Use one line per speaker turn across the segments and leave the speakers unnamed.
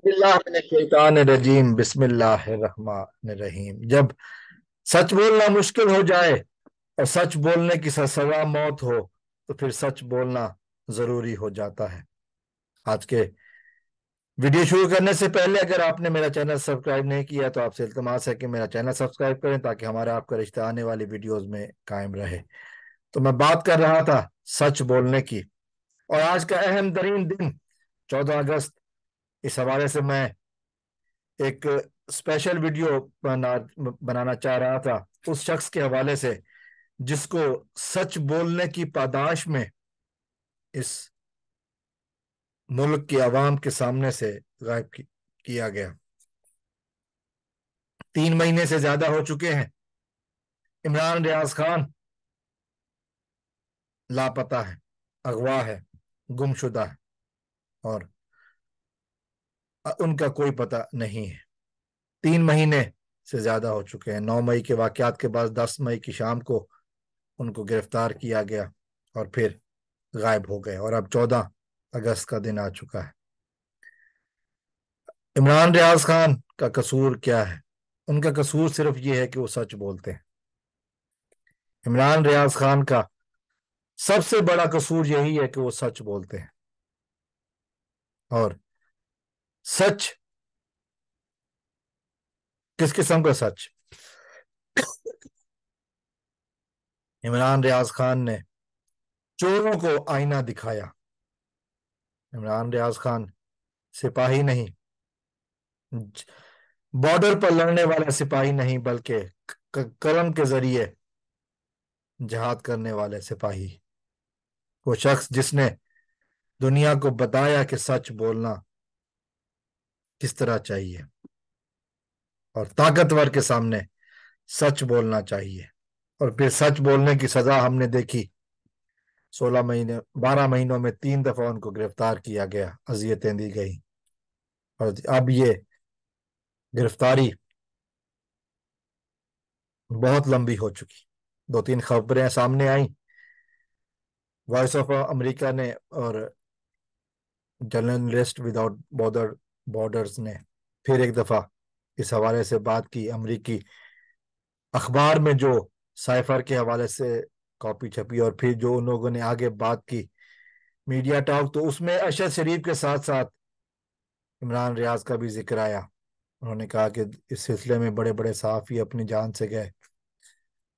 बिल्लाह मिनश शैतानिर रजीम बिस्मिल्लाहिर रहमानिर रहीम। जब सच बोलना मुश्किल हो जाए और सच बोलने की सजा मौत हो तो फिर सच बोलना जरूरी हो जाता है। आज के वीडियो शुरू करने से पहले अगर आपने मेरा चैनल सब्सक्राइब नहीं किया तो आपसे इल्तिमास है कि मेरा चैनल सब्सक्राइब करें ताकि हमारा आपका रिश्ता आने वाली वीडियोस में कायम रहे। तो मैं बात कर रहा था सच बोलने की, और आज का अहम तरीन दिन 14 अगस्त, इस हवाले से मैं एक स्पेशल वीडियो बनाना चाह रहा था उस शख्स के हवाले से जिसको सच बोलने की पादाश में इस मुल्क की आवाम के सामने से गायब किया गया। 3 महीने से ज्यादा हो चुके हैं। इमरान रियाज खान लापता है, अगवा है, गुमशुदा है, और उनका कोई पता नहीं है। 3 महीने से ज्यादा हो चुके हैं। 9 मई के वाकयात के बाद 10 मई की शाम को उनको गिरफ्तार किया गया और फिर गायब हो गए, और अब 14 अगस्त का दिन आ चुका है। इमरान रियाज खान का कसूर क्या है? उनका कसूर सिर्फ ये है कि वो सच बोलते हैं। इमरान रियाज खान का सबसे बड़ा कसूर यही है कि वो सच बोलते हैं। और सच, किस किस्म का सच? इमरान रियाज खान ने चोरों को आईना दिखाया। इमरान रियाज खान सिपाही नहीं, बॉर्डर पर लड़ने वाला सिपाही नहीं, बल्कि कलम के जरिए जिहाद करने वाले सिपाही। वो शख्स जिसने दुनिया को बताया कि सच बोलना किस तरह चाहिए, और ताकतवर के सामने सच बोलना चाहिए। और फिर सच बोलने की सजा हमने देखी। 16 महीने 12 महीनों में 3 दफा उनको गिरफ्तार किया गया, अजियतें दी गई, और अब ये गिरफ्तारी बहुत लंबी हो चुकी। 2-3 खबरें सामने आई। वॉइस ऑफ अमेरिका ने और जर्नलिस्ट विदाउट बॉर्डर्स ने फिर एक दफा इस हवाले से बात की। अमेरिकी अखबार में जो साइफर के हवाले से कॉपी छपी, और फिर जो उन लोगों ने आगे बात की मीडिया टॉक, तो उसमें अरशद शरीफ के साथ साथ इमरान रियाज का भी जिक्र आया। उन्होंने कहा कि इस सिलसिले में बड़े बड़े सहाफ़ी अपनी जान से गए,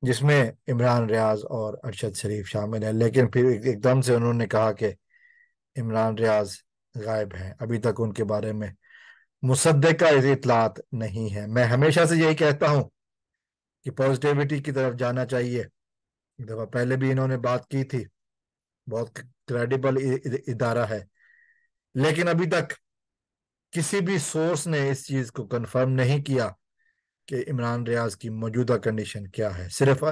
जिसमें इमरान रियाज और अरशद शरीफ शामिल है। लेकिन फिर एकदम से उन्होंने कहा कि इमरान रियाज गायब हैं, अभी तक उनके बारे में मुसद्दका इतलात नहीं है। मैं हमेशा से यही कहता हूं कि पॉजिटिविटी की तरफ जाना चाहिए। एक दफा पहले भी इन्होंने बात की थी, बहुत क्रेडिबल इदारा है, लेकिन अभी तक किसी भी सोर्स ने इस चीज को कंफर्म नहीं किया कि इमरान रियाज की मौजूदा कंडीशन क्या है। सिर्फ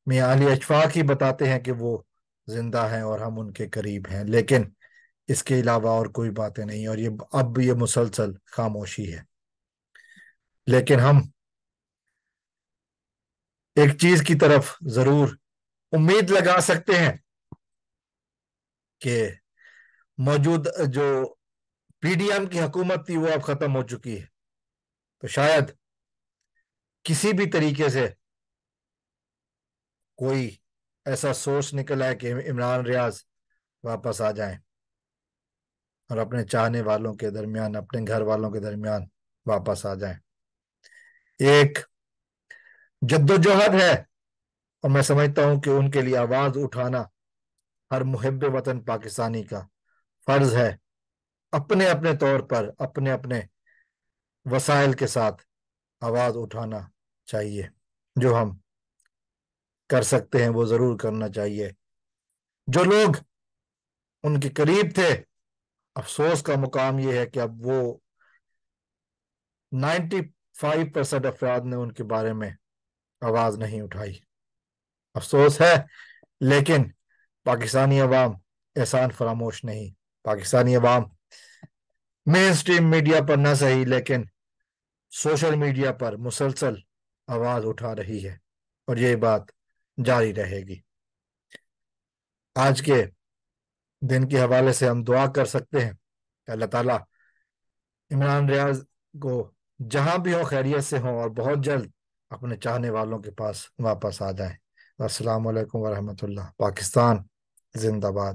मियां अली अशफाक ही बताते हैं कि वो जिंदा हैं और हम उनके करीब हैं, लेकिन इसके अलावा और कोई बातें नहीं। और ये अब ये मुसलसल खामोशी है। लेकिन हम एक चीज की तरफ जरूर उम्मीद लगा सकते हैं कि मौजूद जो पीडीएम की हुकूमत थी वो अब खत्म हो चुकी है, तो शायद किसी भी तरीके से कोई ऐसा सोर्स निकला है कि इमरान रियाज वापस आ जाएं और अपने चाहने वालों के दरमियान, अपने घर वालों के दरमियान वापस आ जाएं। एक जद्दोजहद है, और मैं समझता हूं कि उनके लिए आवाज उठाना हर मुहिब वतन पाकिस्तानी का फर्ज है। अपने अपने तौर पर अपने अपने वसाइल के साथ आवाज उठाना चाहिए। जो हम कर सकते हैं वो जरूर करना चाहिए। जो लोग उनके करीब थे, अफसोस का मुकाम ये है कि अब वो 95% अफराद ने उनके बारे में आवाज नहीं उठाई। अफसोस है, लेकिन पाकिस्तानी अवाम एहसान फरामोश नहीं। पाकिस्तानी अवाम मेन स्ट्रीम मीडिया पर ना सही, लेकिन सोशल मीडिया पर मुसलसल आवाज उठा रही है, और ये बात जारी रहेगी। आज के दिन के हवाले से हम दुआ कर सकते हैं कि अल्लाह ताला عمران ریاض کو جہاں بھی ہو خیریت سے ہوں اور بہت جلد اپنے چاہنے والوں کے پاس واپس آ جائیں۔ السلام علیکم ورحمۃ اللہ۔ پاکستان زندہ باد۔